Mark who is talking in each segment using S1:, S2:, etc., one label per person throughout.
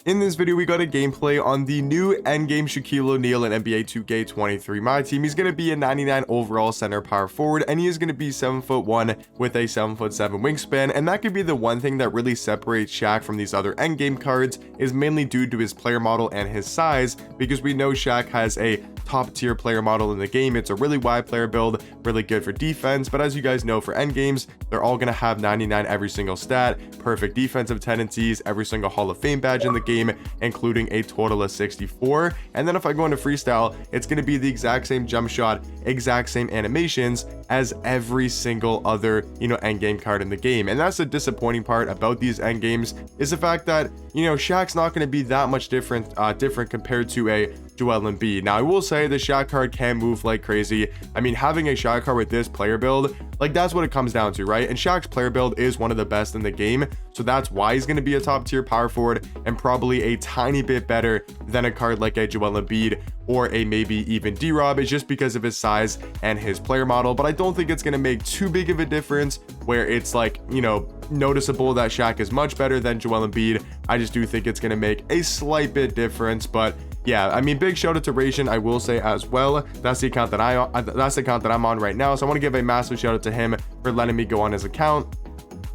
S1: In this video, we got a gameplay on the new endgame Shaquille O'Neal in NBA 2K23 Myteam. He's going to be a 99 overall center power forward, and he is going to be 7'1" with a 7'7" wingspan. And that could be the one thing that really separates Shaq from these other endgame cards, is mainly due to his player model and his size, because we know Shaq has a top tier player model in the game. It's a really wide player build, really good for defense, but as you guys know, for end games, they're all going to have 99 every single stat, perfect defensive tendencies, every single Hall of Fame badge in the game, including a total of 64. And then if I go into freestyle, it's going to be the exact same jump shot, exact same animations as every single other, end game card in the game. And that's the disappointing part about these end games, is the fact that, Shaq's not going to be that much different compared to a Joel Embiid. Now, I will say the Shaq card can move like crazy. I mean, having a Shaq card with this player build, like, that's what it comes down to, right? And Shaq's player build is one of the best in the game, so that's why he's going to be a top tier power forward and probably a tiny bit better than a card like a Joel Embiid or a maybe even D-Rob. It's just because of his size and his player model, but I don't think it's going to make too big of a difference where it's like, noticeable that Shaq is much better than Joel Embiid. I just do think it's going to make a slight bit difference. But yeah, I mean, big shout out to Ration, I will say as well. That's the account that I'm on right now, so I want to give a massive shout out to him for letting me go on his account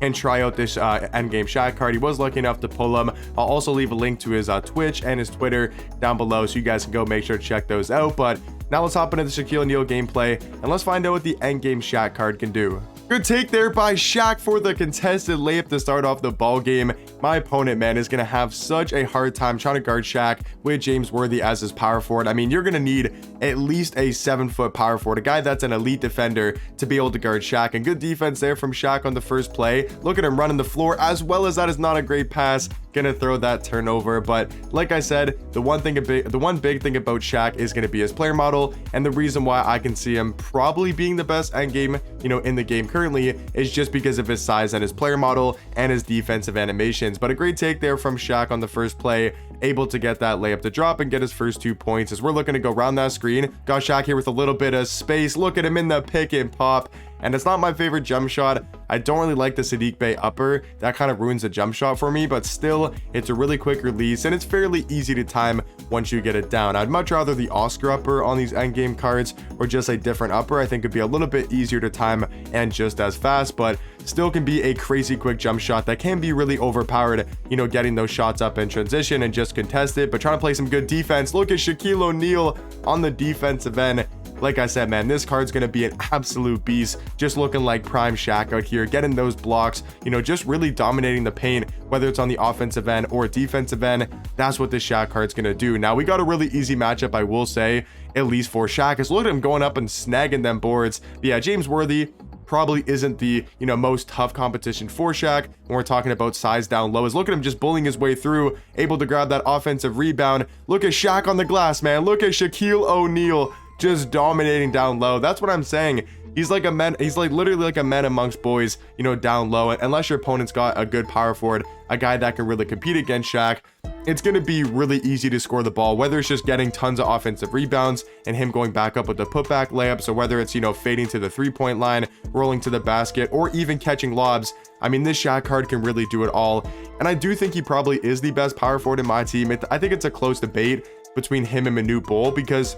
S1: and try out this endgame Shaq card. He was lucky enough to pull him. I'll also leave a link to his Twitch and his Twitter down below, so you guys can go make sure to check those out. But now let's hop into the Shaquille O'Neal gameplay and let's find out what the endgame Shaq card can do. Good take there by Shaq for the contested layup to start off the ball game. My opponent, man, is going to have such a hard time trying to guard Shaq with James Worthy as his power forward. I mean, you're going to need at least a 7-foot power forward, a guy that's an elite defender, to be able to guard Shaq. And good defense there from Shaq on the first play. Look at him running the floor, as well as that is not a great pass. Gonna throw that turnover. But like I said, the one big thing about Shaq is going to be his player model, and the reason why I can see him probably being the best endgame, in the game currently, is just because of his size and his player model and his defensive animations. But a great take there from Shaq on the first play, able to get that layup to drop and get his first 2 points as we're looking to go around that screen. Got Shaq here with a little bit of space. Look at him in the pick and pop. And it's not my favorite jump shot. I don't really like the Sadiq Bey upper. That kind of ruins the jump shot for me, but still, it's a really quick release and it's fairly easy to time once you get it down. I'd much rather the Oscar upper on these endgame cards, or just a different upper. I think it'd be a little bit easier to time and just as fast, but still can be a crazy quick jump shot that can be really overpowered, getting those shots up in transition and just contest it, but trying to play some good defense. Look at Shaquille O'Neal on the defensive end. Like I said, man, this card's going to be an absolute beast, just looking like prime Shaq out here, getting those blocks, just really dominating the paint, whether it's on the offensive end or defensive end. That's what this Shaq card's going to do. Now, we got a really easy matchup, I will say, at least for Shaq, is look at him going up and snagging them boards. But yeah, James Worthy probably isn't the most tough competition for Shaq when we're talking about size down low. Is look at him just bullying his way through, able to grab that offensive rebound. Look at Shaq on the glass, man. Look at Shaquille O'Neal just dominating down low. That's what I'm saying. He's like literally like a man amongst boys, down low. Unless your opponent's got a good power forward, a guy that can really compete against Shaq, it's going to be really easy to score the ball, whether it's just getting tons of offensive rebounds and him going back up with the putback layups, or whether it's, fading to the 3-point line, rolling to the basket, or even catching lobs. I mean, this Shaq card can really do it all. And I do think he probably is the best power forward in my team. I think it's a close debate between him and Manute Bol, because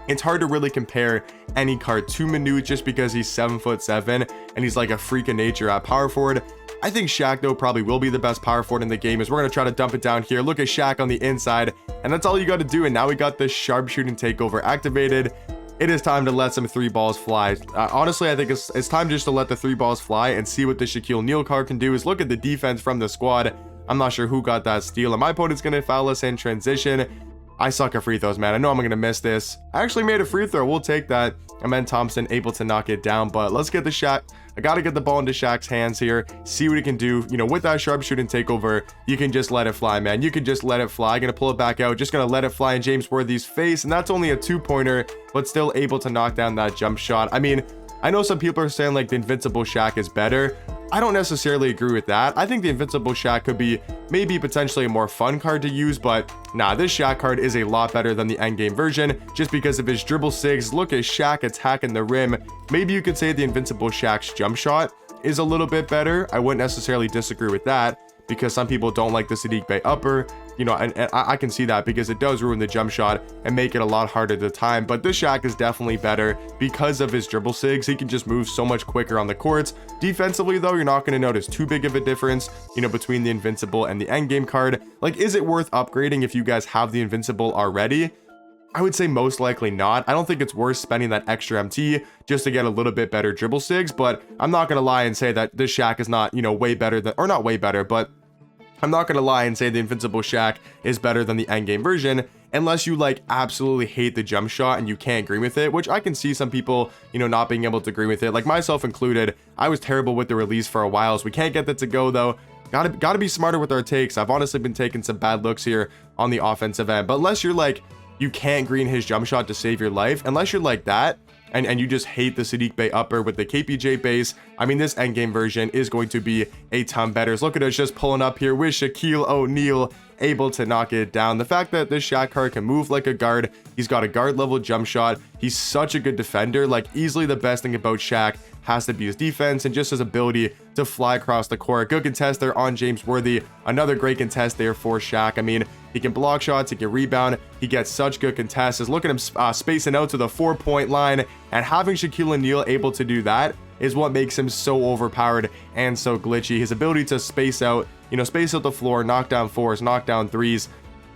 S1: it's hard to really compare any card to Manute just because he's 7'7" and he's like a freak of nature at power forward. I think Shaq, though, probably will be the best power forward in the game, as we're going to try to dump it down here. Look at Shaq on the inside, and that's all you got to do. And now we got this sharpshooting takeover activated. It is time to let some 3 balls fly. Honestly, I think it's time just to let the 3 balls fly and see what the Shaquille O'Neal card can do. Is look at the defense from the squad. I'm not sure who got that steal, and my opponent's going to foul us in transition. I suck at free throws, man. I know I'm going to miss this. I actually made a free throw. We'll take that. And then Thompson able to knock it down. But let's get the Shaq. I got to get the ball into Shaq's hands here. See what he can do. With that sharpshooting takeover, you can just let it fly, man. You can just let it fly. Going to pull it back out. Just going to let it fly in James Worthy's face. And that's only a 2-pointer, but still able to knock down that jump shot. I mean, I know some people are saying like the invincible Shaq is better. I don't necessarily agree with that. I think the invincible Shaq could be maybe potentially a more fun card to use, but nah, this Shaq card is a lot better than the endgame version just because of his dribble sigs. Look at Shaq attacking the rim. Maybe you could say the invincible Shaq's jump shot is a little bit better. I wouldn't necessarily disagree with that. because some people don't like the Sadiq Bey upper, you know, and I can see that because it does ruin the jump shot and make it a lot harder to time. But this Shaq is definitely better because of his dribble sigs. He can just move so much quicker on the courts. Defensively though, you're not going to notice too big of a difference, you know, between the invincible and the endgame card. Like, is it worth upgrading if you guys have the invincible already? I would say most likely not. I don't think it's worth spending that extra MT just to get a little bit better dribble sigs, but I'm not going to lie and say that this Shaq is not, you know, way better than, or not way better, but I'm not going to lie and say the invincible Shaq is better than the endgame version, unless you like absolutely hate the jump shot and you can't agree with it, which I can see some people, you know, not being able to agree with it, like myself included. I was terrible with the release for a while, so we can't get that to go though. Gotta be smarter with our takes. I've honestly been taking some bad looks here on the offensive end, but unless you're like, you can't green his jump shot to save your life, unless you're like that, and you just hate the Sadiq Bey upper with the KPJ base, I mean, this endgame version is going to be a ton better. So look at us just pulling up here with Shaquille O'Neal able to knock it down. The fact that this Shaq card can move like a guard, he's got a guard level jump shot, he's such a good defender. Like, easily the best thing about Shaq has to be his defense and just his ability to fly across the court. Good contest there on James Worthy. Another great contest there for Shaq. I mean, he can block shots, he can rebound, he gets such good contests. Look at him spacing out to the 4-point line, and having Shaquille O'Neal able to do that is what makes him so overpowered and so glitchy. His ability to space out, you know, space out the floor, knock down fours, knock down threes,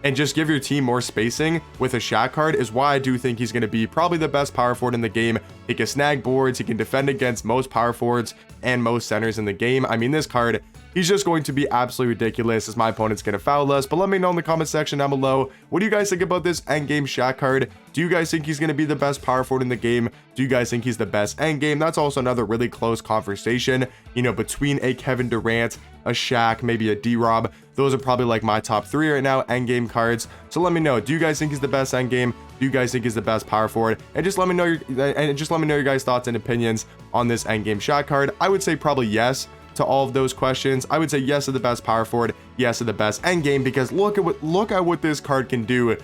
S1: and just give your team more spacing with a Shaq card is why I do think he's going to be probably the best power forward in the game. He can snag boards, he can defend against most power forwards and most centers in the game. I mean, this card, he's just going to be absolutely ridiculous as my opponent's going to foul us. But let me know in the comment section down below, what do you guys think about this endgame Shaq card? Do you guys think he's going to be the best power forward in the game? Do you guys think he's the best endgame? That's also another really close conversation, you know, between a Kevin Durant, a Shaq, maybe a D-Rob. Those are probably like my top 3 right now, endgame cards. So let me know, do you guys think he's the best endgame? Do you guys think he's the best power forward? And just let me know your guys' thoughts and opinions on this endgame Shaq card. I would say probably yes to all of those questions. I would say yes to the best power forward, yes to the best endgame, because look at what this card can do.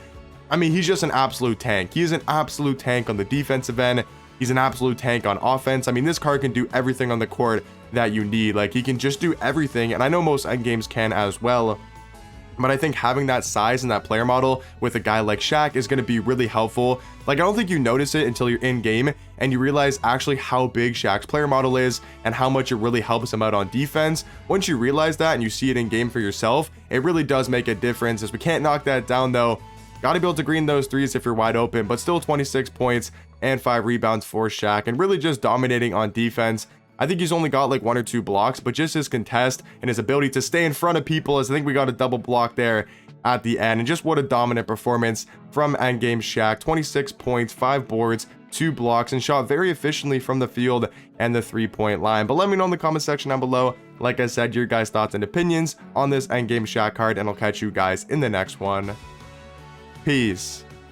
S1: I mean, he's just an absolute tank. He's an absolute tank on the defensive end. He's an absolute tank on offense. I mean, this card can do everything on the court that you need. Like, he can just do everything, and I know most endgames can as well. But I think having that size and that player model with a guy like Shaq is going to be really helpful. Like, I don't think you notice it until you're in game and you realize actually how big Shaq's player model is and how much it really helps him out on defense. Once you realize that and you see it in game for yourself, it really does make a difference. As we can't knock that down though, got to be able to green those threes if you're wide open, but still 26 points and 5 rebounds for Shaq and really just dominating on defense. I think he's only got like 1 or 2 blocks, but just his contest and his ability to stay in front of people, as I think we got a double block there at the end. And just what a dominant performance from endgame Shaq. 26 points, 5 boards, 2 blocks, and shot very efficiently from the field and the 3-point line. But let me know in the comment section down below, like I said, your guys' thoughts and opinions on this endgame Shaq card, and I'll catch you guys in the next one. Peace.